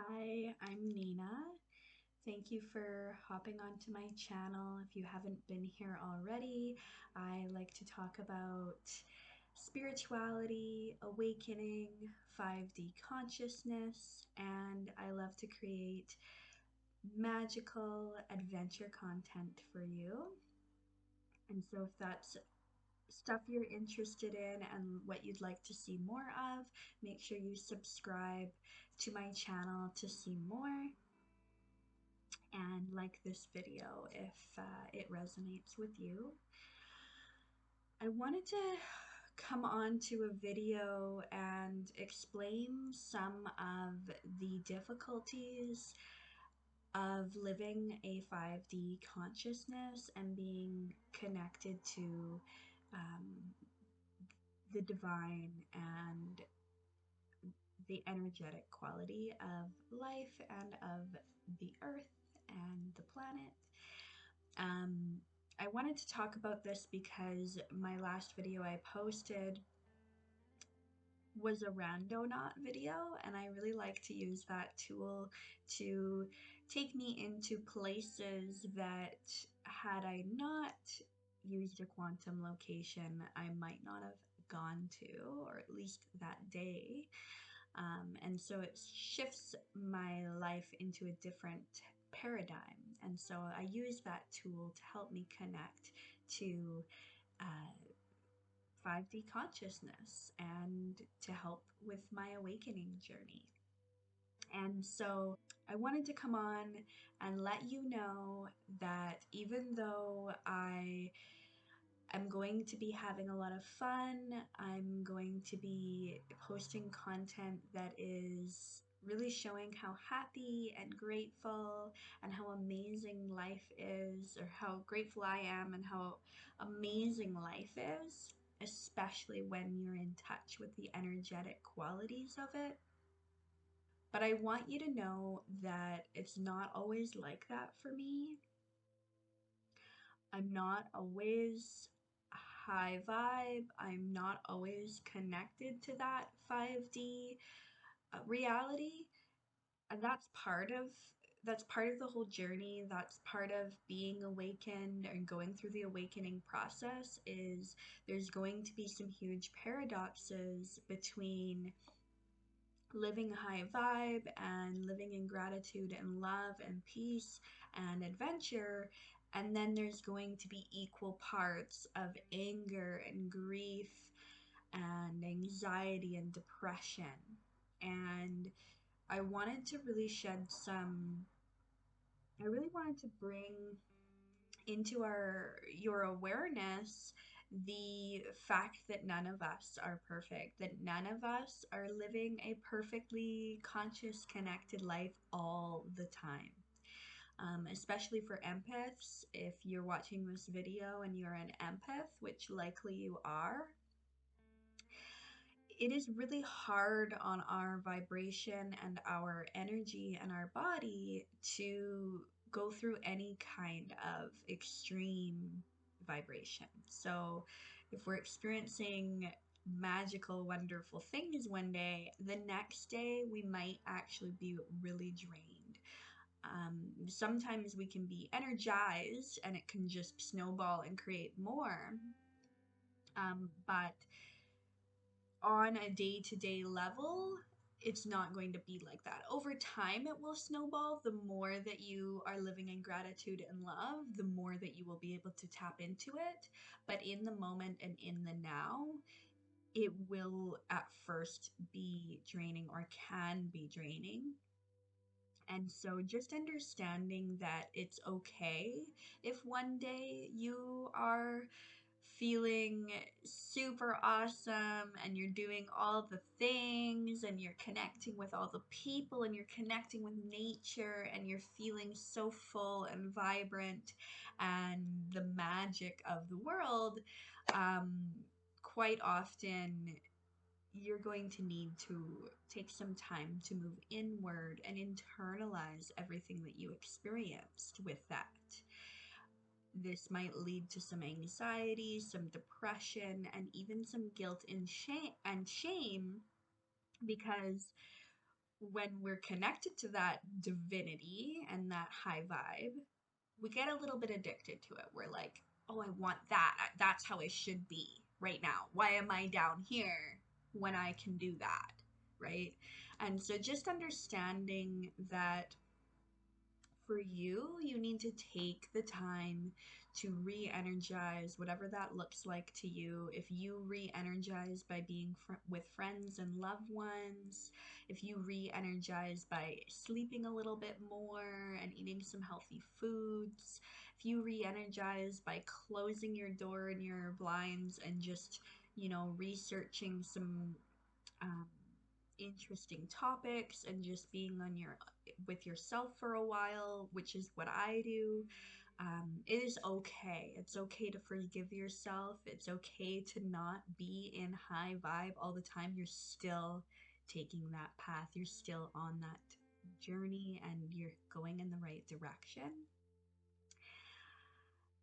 Hi, I'm Nina. Thank you for hopping onto my channel. If you haven't been here already, I like to talk about spirituality, awakening, 5D consciousness, and I love to create magical adventure content for you. And so if that's stuff you're interested in and what you'd like to see more of, make sure you subscribe to my channel to see more and like this video if it resonates with you. I wanted to come on to a video and explain some of the difficulties of living a 5D consciousness and being connected to um, the divine and the energetic quality of life and of the earth and the planet. Um, I wanted to talk about this because my last video I posted was a randonaut video, and I really like to use that tool to take me into places that had I not used a quantum location, I might not have gone to, or at least that day. And so it shifts my life into a different paradigm. And so I use that tool to help me connect to uh, 5D consciousness and to help with my awakening journey. And so I wanted to come on and let you know that even though I'm going to be having a lot of fun. I'm going to be posting content that is really showing how happy and grateful and how amazing life is, or how grateful I am and how amazing life is, especially when you're in touch with the energetic qualities of it. But I want you to know that it's not always like that for me. I'm not always high vibe. I'm not always connected to that 5D reality. And that's part of the whole journey. That's part of being awakened and going through the awakening process. Is there's going to be some huge paradoxes between living high vibe and living in gratitude and love and peace and adventure. And then there's going to be equal parts of anger and grief and anxiety and depression. And I wanted to really I really wanted to bring into your awareness the fact that none of us are perfect, that none of us are living a perfectly conscious, connected life all the time. Especially for empaths, if you're watching this video and you're an empath, which likely you are, it is really hard on our vibration and our energy and our body to go through any kind of extreme vibration. So if we're experiencing magical, wonderful things one day, the next day we might actually be really drained. Sometimes we can be energized and it can just snowball and create more. But on a day-to-day level, it's not going to be like that. Over time, it will snowball. The more that you are living in gratitude and love, the more that you will be able to tap into it. But in the moment and in the now, it will at first be draining, or can be draining. And so just understanding that it's okay if one day you are feeling super awesome and you're doing all the things and you're connecting with all the people and you're connecting with nature and you're feeling so full and vibrant and the magic of the world. um, Quite often you're going to need to take some time to move inward and internalize everything that you experienced with that. This might lead to some anxiety, some depression, and even some guilt and shame because when we're connected to that divinity and that high vibe, we get a little bit addicted to it. We're like, oh, I want that. That's how I should be right now. Why am I down here when I can do that? Right. And so just understanding that for you, you need to take the time to re energize whatever that looks like to you. If you re energize by being with friends and loved ones, if you re energize by sleeping a little bit more and eating some healthy foods, if you re energize by closing your door and your blinds and just, researching some um, interesting topics and just being on your with yourself for a while, which is what I do. It is okay. It's okay to forgive yourself. It's okay to not be in high vibe all the time. You're still taking that path. You're still on that journey and you're going in the right direction.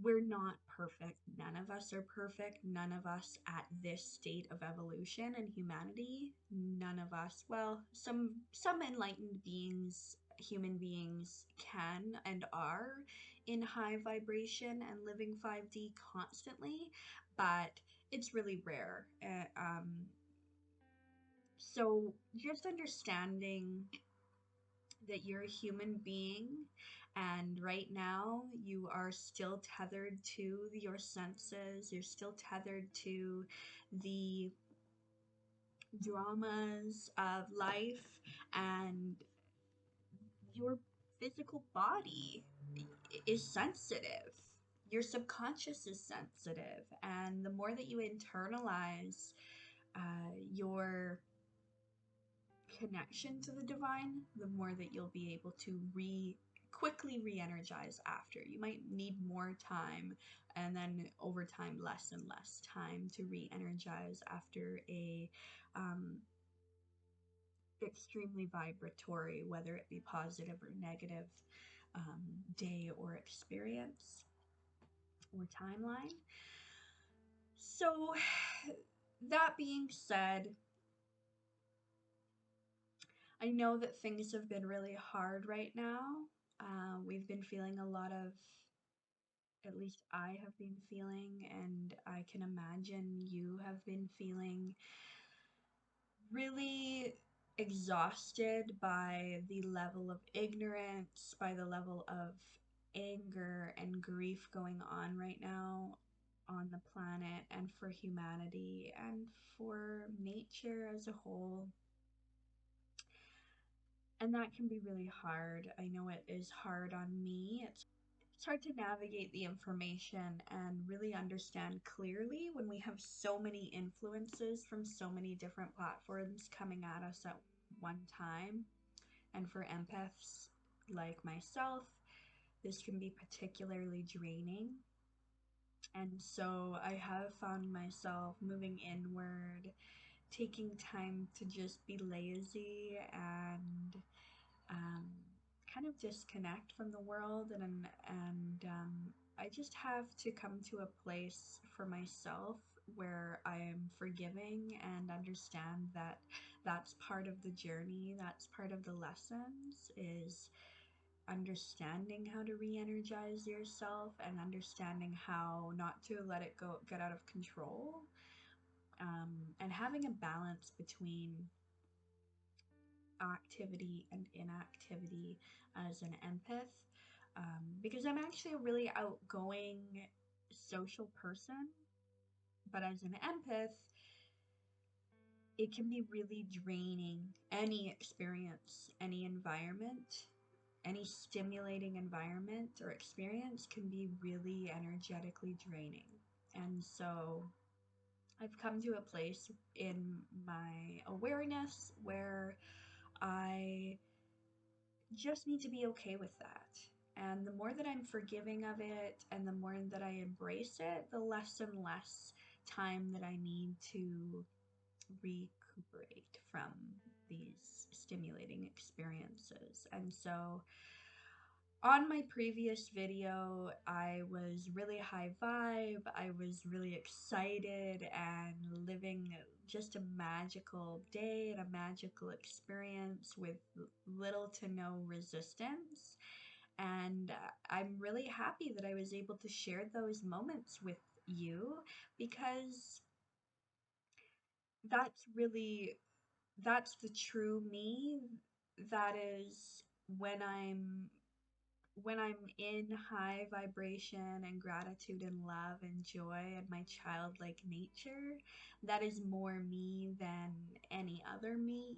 We're not perfect. None of us are perfect. None of us at this state of evolution and humanity. None of us, well, some enlightened beings, human beings can and are in high vibration and living 5D constantly, but it's really rare. So just understanding that you're a human being and right now you are still tethered to your senses, you're still tethered to the dramas of life, and your physical body is sensitive. Your subconscious is sensitive, and the more that you internalize your connection to the divine, the more that you'll be able to quickly re-energize after. You might need more time and then over time less and less time to re-energize after a extremely vibratory, whether it be positive or negative, day or experience or timeline. So that being said, I know that things have been really hard right now. We've been feeling a lot of, at least I have been feeling, and I can imagine you have been feeling really exhausted by the level of ignorance, by the level of anger and grief going on right now on the planet and for humanity and for nature as a whole. And that can be really hard. I know it is hard on me. It's hard to navigate the information and really understand clearly when we have so many influences from so many different platforms coming at us at one time. And for empaths like myself, this can be particularly draining. And so I have found myself moving inward, taking time to just be lazy and um, kind of disconnect from the world, and I just have to come to a place for myself where I am forgiving and understand that that's part of the journey, that's part of the lessons, is understanding how to re-energize yourself and understanding how not to let it go get out of control, and having a balance between activity and inactivity as an empath, because I'm actually a really outgoing social person, but as an empath, it can be really draining. Any experience, any environment, any stimulating environment or experience can be really energetically draining. And so I've come to a place in my awareness where I just need to be okay with that. And the more that I'm forgiving of it and the more that I embrace it, the less and less time that I need to recuperate from these stimulating experiences. And so On my previous video, I was really high vibe, I was really excited and living just a magical day and a magical experience with little to no resistance. And I'm really happy that I was able to share those moments with you because that's really that's the true me. That is when I'm in high vibration and gratitude and love and joy and my childlike nature. That is more me than any other me.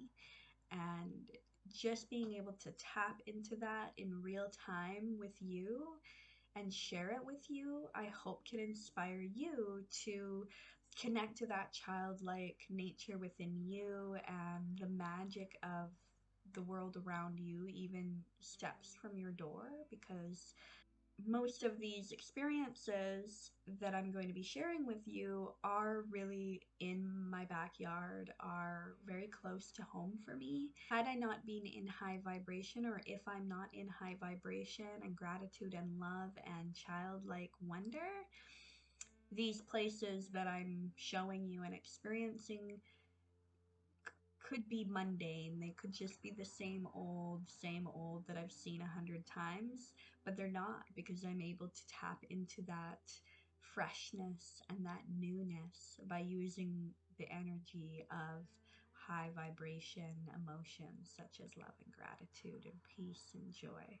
And just being able to tap into that in real time with you and share it with you, I hope can inspire you to connect to that childlike nature within you and the magic of the world around you, even steps from your door, because most of these experiences that I'm going to be sharing with you are really in my backyard, are very close to home for me. Had I not been in high vibration, or if I'm not in high vibration and gratitude and love and childlike wonder, these places that I'm showing you and experiencing could be mundane. They could just be the same old that I've seen 100 times, but they're not, because I'm able to tap into that freshness and that newness by using the energy of high vibration emotions such as love and gratitude and peace and joy.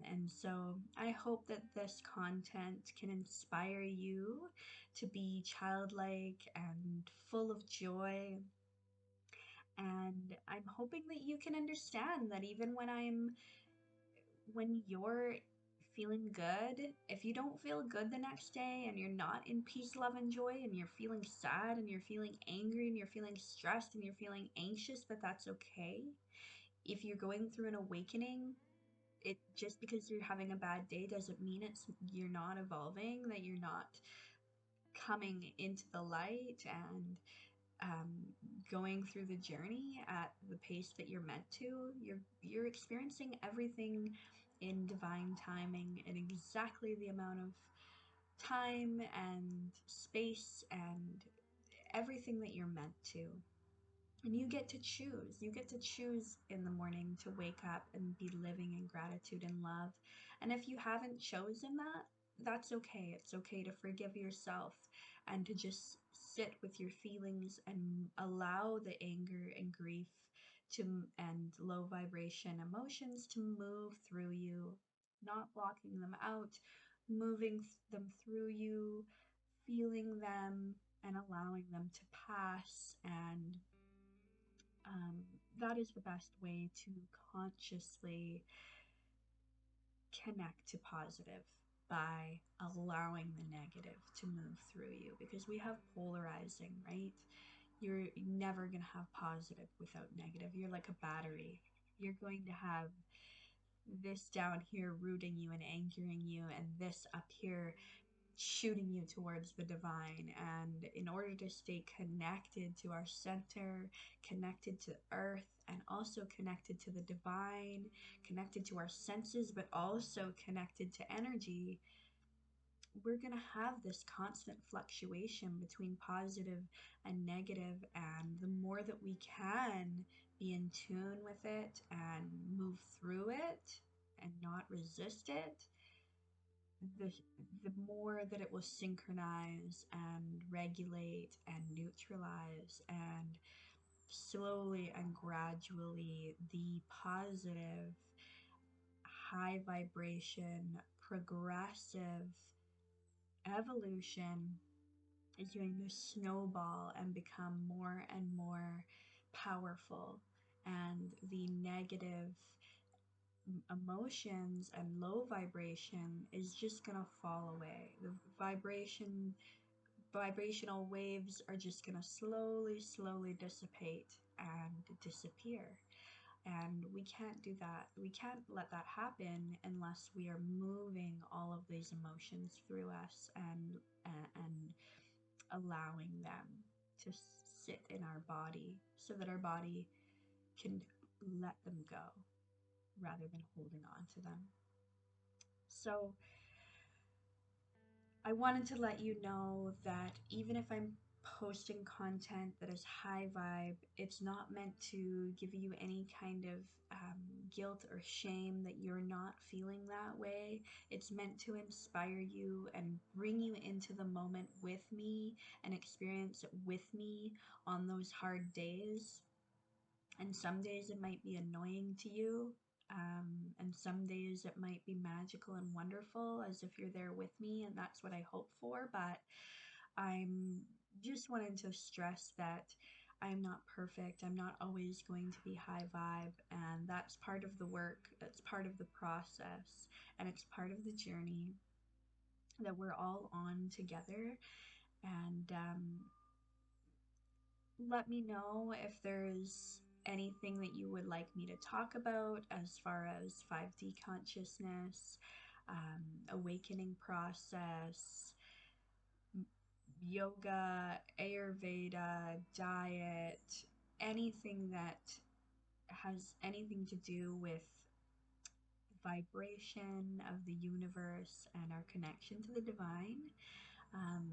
And so I hope that this content can inspire you to be childlike and full of joy, and I'm hoping that you can understand that even when you're feeling good, if you don't feel good the next day and you're not in peace, love, and joy, and you're feeling sad and you're feeling angry and you're feeling stressed and you're feeling anxious, that's okay. If you're going through an awakening, it just because you're having a bad day doesn't mean you're not evolving, that you're not coming into the light and um, going through the journey at the pace that you're meant to. You're experiencing everything in divine timing, in exactly the amount of time and space and everything that you're meant to. And you get to choose. You get to choose in the morning to wake up and be living in gratitude and love. And if you haven't chosen that, that's okay. It's okay to forgive yourself and to just sit with your feelings and allow the anger and grief to and low vibration emotions to move through you, not blocking them out, moving them through you, feeling them and allowing them to pass. And um, that is the best way to consciously connect to positive, by allowing the negative to move through you, because we have polarizing, right? You're never going to have positive without negative. You're like a battery. You're going to have this down here rooting you and anchoring you, and this up here shooting you towards the divine. And in order to stay connected to our center, connected to earth, and also connected to the divine, connected to our senses, but also connected to energy, we're going to have this constant fluctuation between positive and negative. And the more that we can be in tune with it and move through it and not resist it, the the more that it will synchronize and regulate and neutralize, and slowly and gradually the positive, high vibration, progressive evolution is going to snowball and become more and more powerful, and the negative emotions and low vibration is just gonna fall away. The vibrational waves are just gonna slowly dissipate and disappear. And we can't do that. We can't let that happen unless we are moving all of these emotions through us and allowing them to sit in our body so that our body can let them go rather than holding on to them. So I wanted to let you know that even if I'm posting content that is high vibe, it's not meant to give you any kind of guilt or shame that you're not feeling that way. It's meant to inspire you and bring you into the moment with me and experience it with me on those hard days. And some days it might be annoying to you. And some days it might be magical and wonderful as if you're there with me, and that's what I hope for. But I'm just wanting to stress that I'm not perfect. I'm not always going to be high vibe, and that's part of the work, that's part of the process, and it's part of the journey that we're all on together. And let me know if there's anything that you would like me to talk about as far as 5D consciousness, awakening process, yoga, Ayurveda, diet, anything that has anything to do with vibration of the universe and our connection to the divine. Um,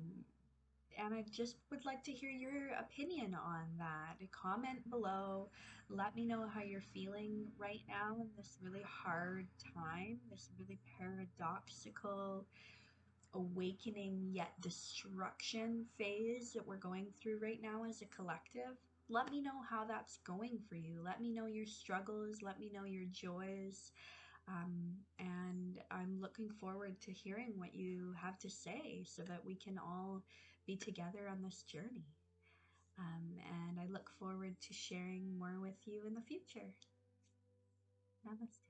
and I just would like to hear your opinion on that. Comment below. Let me know how you're feeling right now in this really hard time, this really paradoxical awakening yet destruction phase that we're going through right now as a collective. Let me know how that's going for you. Let me know your struggles. Let me know your joys. And I'm looking forward to hearing what you have to say so that we can all be together on this journey. And I look forward to sharing more with you in the future. Namaste.